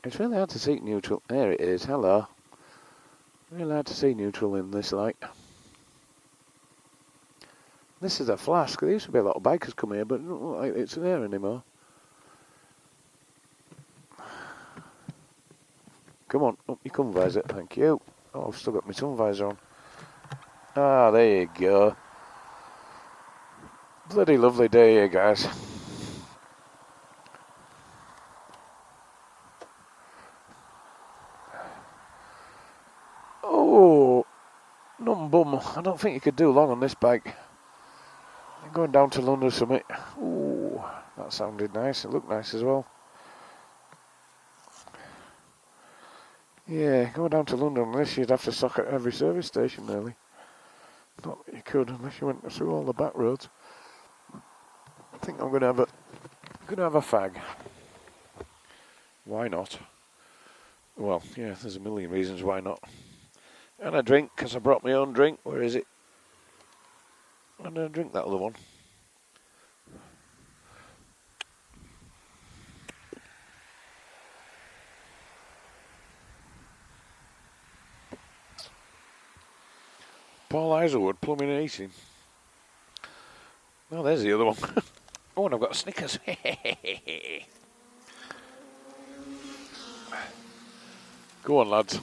It's really hard to see neutral. There it is, hello. Really hard to see neutral in this light. This is a flask. There used to be a lot of bikers come here, but it doesn't look like it's there anymore. Come on, up you come, visor. Thank you. Oh, I've still got my sun visor on. Ah, there you go. Bloody lovely day here, guys. Oh, num bum. I don't think you could do long on this bike. I'm going down to London Summit. Ooh, that sounded nice. It looked nice as well. Yeah, going down to London on this, you'd have to stock at every service station, really. Not that you could unless you went through all the back roads. I think I'm gonna have a fag. Why not? Well, yeah, there's a million reasons why not. And a drink, because I brought my own drink. Where is it? I'm gonna drink that other one. Paul Islewood, plumbing and heating. Oh, there's the other one. Oh, and I've got Snickers. Go on, lads.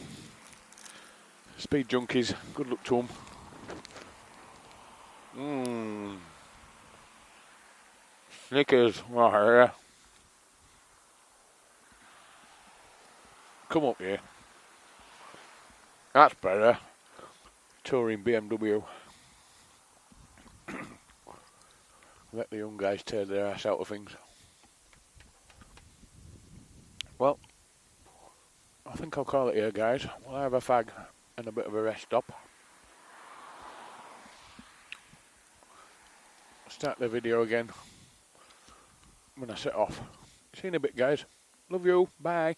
Speed junkies. Good luck to them. Snickers. Oh, yeah. Come up here. That's better. Touring BMW. Let the young guys tear their ass out of things. Well, I think I'll call it here, guys. We'll have a fag and a bit of a rest stop. Start the video again when I set off. See you in a bit, guys. Love you. Bye.